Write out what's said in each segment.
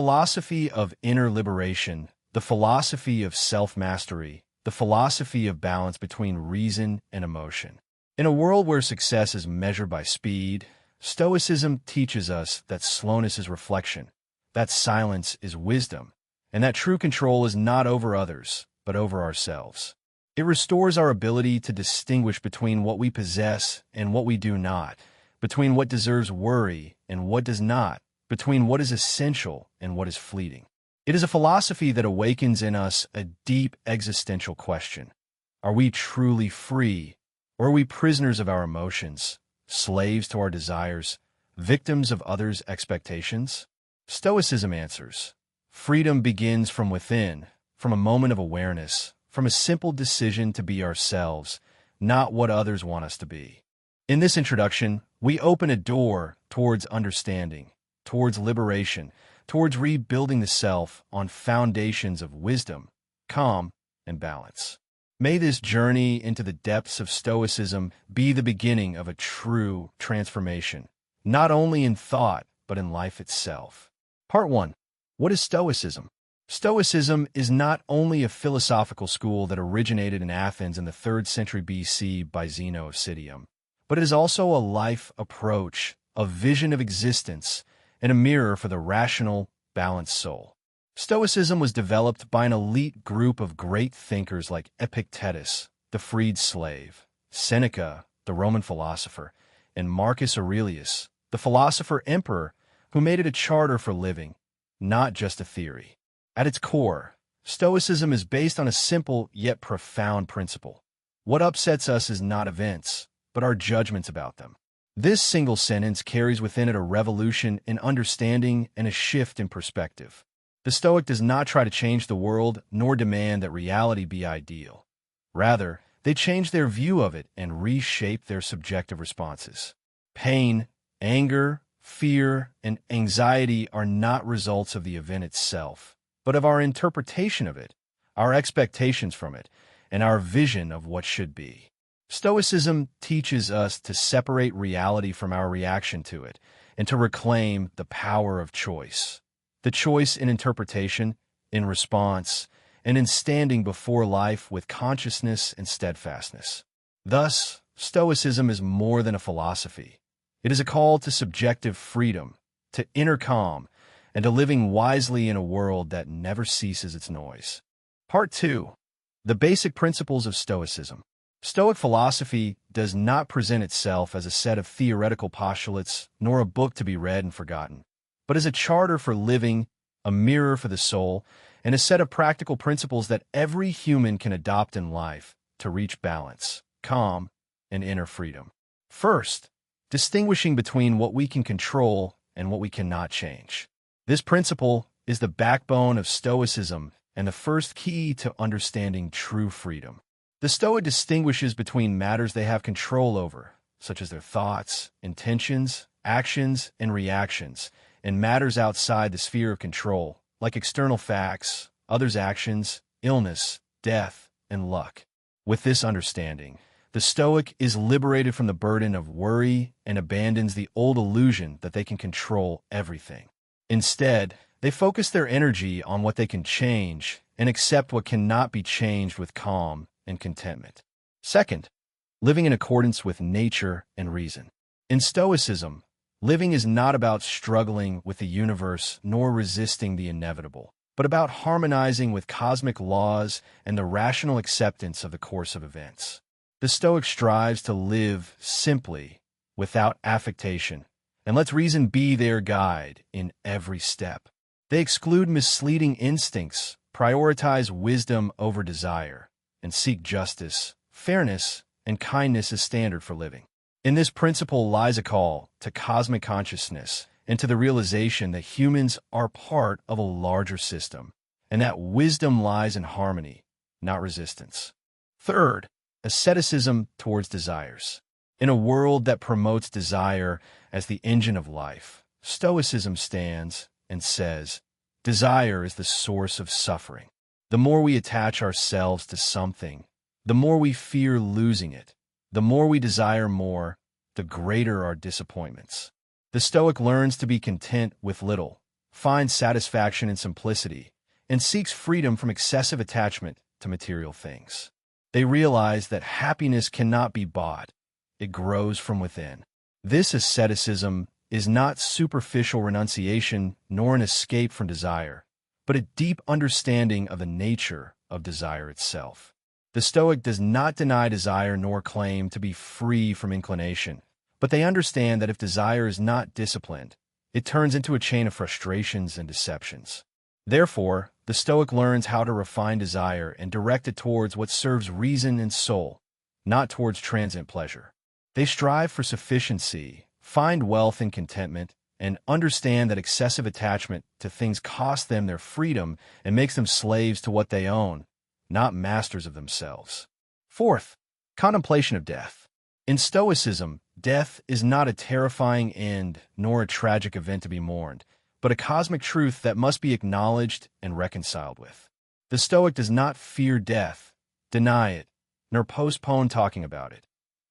Philosophy of inner liberation, the philosophy of self-mastery, the philosophy of balance between reason and emotion. In a world where success is measured by speed, Stoicism teaches us that slowness is reflection, that silence is wisdom, and that true control is not over others, but over ourselves. It restores our ability to distinguish between what we possess and what we do not, between what deserves worry and what does not, between what is essential and what is fleeting. It is a philosophy that awakens in us a deep existential question. Are we truly free, or are we prisoners of our emotions, slaves to our desires, victims of others' expectations? Stoicism answers, freedom begins from within, from a moment of awareness, from a simple decision to be ourselves, not what others want us to be. In this introduction, we open a door towards understanding, towards liberation, towards rebuilding the self on foundations of wisdom, calm, and balance. May this journey into the depths of Stoicism be the beginning of a true transformation, not only in thought, but in life itself. Part 1. What is Stoicism? Stoicism is not only a philosophical school that originated in Athens in the 3rd century BC by Zeno of Citium, but it is also a life approach, a vision of existence, and a mirror for the rational, balanced soul. Stoicism was developed by an elite group of great thinkers like Epictetus, the freed slave, Seneca, the Roman philosopher, and Marcus Aurelius, the philosopher-emperor who made it a charter for living, not just a theory. At its core, Stoicism is based on a simple yet profound principle. What upsets us is not events, but our judgments about them. This single sentence carries within it a revolution in understanding and a shift in perspective. The Stoic does not try to change the world nor demand that reality be ideal. Rather, they change their view of it and reshape their subjective responses. Pain, anger, fear, and anxiety are not results of the event itself, but of our interpretation of it, our expectations from it, and our vision of what should be. Stoicism teaches us to separate reality from our reaction to it and to reclaim the power of choice. The choice in interpretation, in response, and in standing before life with consciousness and steadfastness. Thus, Stoicism is more than a philosophy. It is a call to subjective freedom, to inner calm, and to living wisely in a world that never ceases its noise. Part 2. The basic principles of Stoicism. Stoic philosophy does not present itself as a set of theoretical postulates nor a book to be read and forgotten, but as a charter for living, a mirror for the soul, and a set of practical principles that every human can adopt in life to reach balance, calm, and inner freedom. First, distinguishing between what we can control and what we cannot change. This principle is the backbone of Stoicism and the first key to understanding true freedom. The Stoic distinguishes between matters they have control over, such as their thoughts, intentions, actions, and reactions, and matters outside the sphere of control, like external facts, others' actions, illness, death, and luck. With this understanding, the Stoic is liberated from the burden of worry and abandons the old illusion that they can control everything. Instead, they focus their energy on what they can change and accept what cannot be changed with calm and contentment. Second, living in accordance with nature and reason. In Stoicism, living is not about struggling with the universe nor resisting the inevitable, but about harmonizing with cosmic laws and the rational acceptance of the course of events. The Stoic strives to live simply, without affectation, and lets reason be their guide in every step. They exclude misleading instincts, prioritize wisdom over desire, and seek justice, fairness, and kindness as standard for living. In this principle lies a call to cosmic consciousness and to the realization that humans are part of a larger system, and that wisdom lies in harmony, not resistance. Third, asceticism towards desires. In a world that promotes desire as the engine of life, Stoicism stands and says, desire is the source of suffering. The more we attach ourselves to something, the more we fear losing it. The more we desire more, the greater our disappointments. The Stoic learns to be content with little, finds satisfaction in simplicity, and seeks freedom from excessive attachment to material things. They realize that happiness cannot be bought. It grows from within. This asceticism is not superficial renunciation nor an escape from desire, but a deep understanding of the nature of desire itself. The Stoic does not deny desire nor claim to be free from inclination, but they understand that if desire is not disciplined, it turns into a chain of frustrations and deceptions. Therefore, the Stoic learns how to refine desire and direct it towards what serves reason and soul, not towards transient pleasure. They strive for sufficiency, find wealth and contentment, and understand that excessive attachment to things costs them their freedom and makes them slaves to what they own, not masters of themselves. Fourth, contemplation of death. In Stoicism, death is not a terrifying end nor a tragic event to be mourned, but a cosmic truth that must be acknowledged and reconciled with. The Stoic does not fear death, deny it, nor postpone talking about it.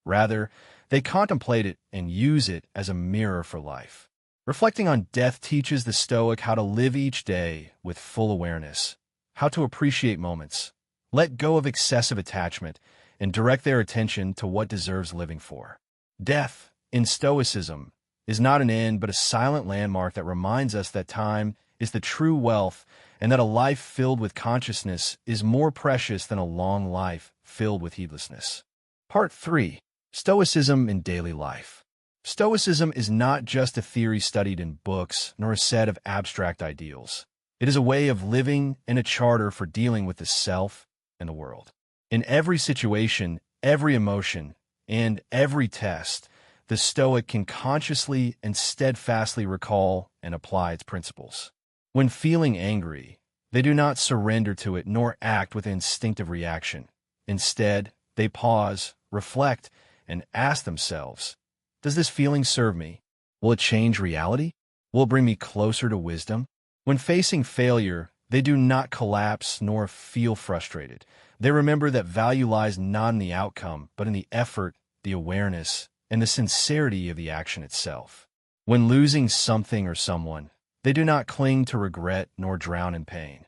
Rather, they contemplate it and use it as a mirror for life. Reflecting on death teaches the Stoic how to live each day with full awareness, how to appreciate moments, let go of excessive attachment, and direct their attention to what deserves living for. Death, in Stoicism, is not an end but a silent landmark that reminds us that time is the true wealth and that a life filled with consciousness is more precious than a long life filled with heedlessness. Part 3. Stoicism in Daily Life. Stoicism is not just a theory studied in books nor a set of abstract ideals. It is a way of living and a charter for dealing with the self and the world. In every situation, every emotion, and every test, the Stoic can consciously and steadfastly recall and apply its principles. When feeling angry, they do not surrender to it nor act with instinctive reaction. Instead, they pause, reflect, and ask themselves, does this feeling serve me? Will it change reality? Will it bring me closer to wisdom? When facing failure, they do not collapse nor feel frustrated. They remember that value lies not in the outcome, but in the effort, the awareness, and the sincerity of the action itself. When losing something or someone, they do not cling to regret nor drown in pain.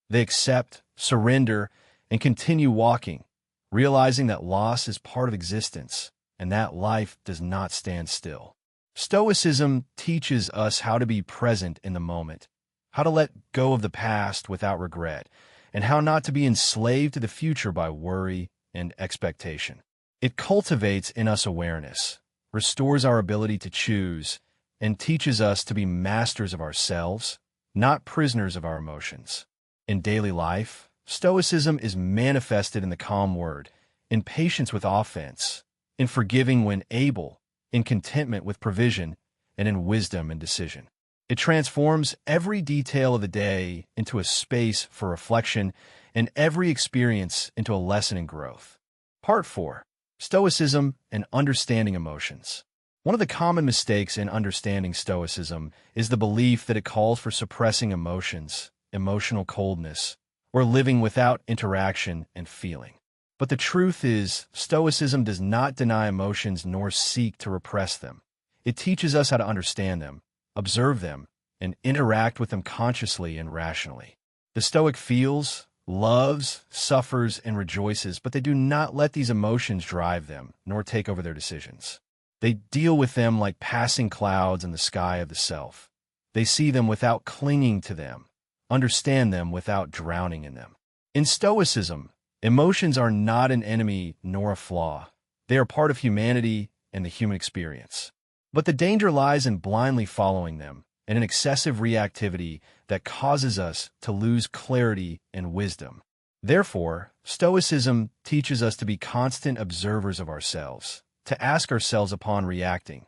They accept, surrender, and continue walking, realizing that loss is part of existence and that life does not stand still. Stoicism teaches us how to be present in the moment, how to let go of the past without regret, and how not to be enslaved to the future by worry and expectation. It cultivates in us awareness, restores our ability to choose, and teaches us to be masters of ourselves, not prisoners of our emotions. In daily life, Stoicism is manifested in the calm word, in patience with offense, in forgiving when able, in contentment with provision, and in wisdom and decision. It transforms every detail of the day into a space for reflection and every experience into a lesson in growth. Part 4. Stoicism and Understanding Emotions. One of the common mistakes in understanding Stoicism is the belief that it calls for suppressing emotions, emotional coldness, or living without interaction and feeling. But the truth is, Stoicism does not deny emotions nor seek to repress them. It teaches us how to understand them, observe them, and interact with them consciously and rationally. The Stoic feels, loves, suffers, and rejoices, but they do not let these emotions drive them, nor take over their decisions. They deal with them like passing clouds in the sky of the self. They see them without clinging to them, understand them without drowning in them. In Stoicism, emotions are not an enemy nor a flaw. They are part of humanity and the human experience. But the danger lies in blindly following them and in excessive reactivity that causes us to lose clarity and wisdom. Therefore, Stoicism teaches us to be constant observers of ourselves, to ask ourselves upon reacting,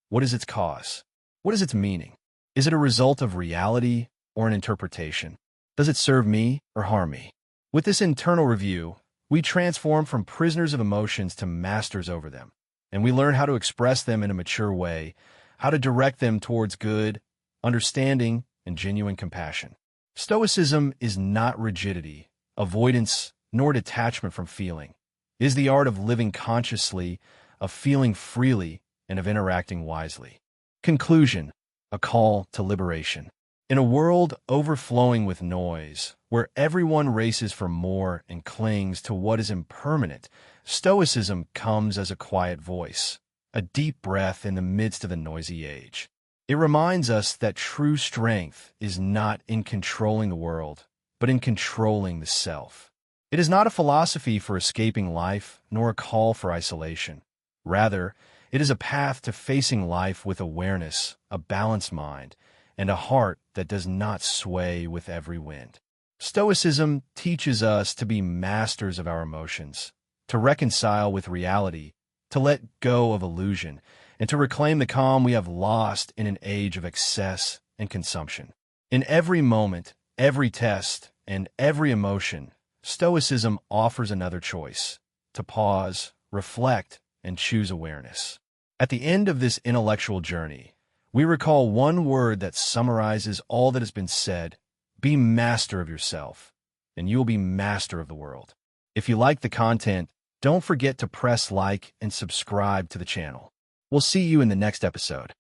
what is its cause? What is its meaning? Is it a result of reality or an interpretation? Does it serve me or harm me? With this internal review, we transform from prisoners of emotions to masters over them, and we learn how to express them in a mature way, how to direct them towards good, understanding, and genuine compassion. Stoicism is not rigidity, avoidance, nor detachment from feeling. It is the art of living consciously, of feeling freely, and of interacting wisely. Conclusion: a call to liberation. In a world overflowing with noise, where everyone races for more and clings to what is impermanent, Stoicism comes as a quiet voice, a deep breath in the midst of a noisy age. It reminds us that true strength is not in controlling the world, but in controlling the self. It is not a philosophy for escaping life, nor a call for isolation. Rather, it is a path to facing life with awareness, a balanced mind, and a heart that does not sway with every wind. Stoicism teaches us to be masters of our emotions, to reconcile with reality, to let go of illusion, and to reclaim the calm we have lost in an age of excess and consumption. In every moment, every test, and every emotion, Stoicism offers another choice: to pause, reflect, and choose awareness. At the end of this intellectual journey, we recall one word that summarizes all that has been said: be master of yourself, and you will be master of the world. If you like the content, don't forget to press like and subscribe to the channel. We'll see you in the next episode.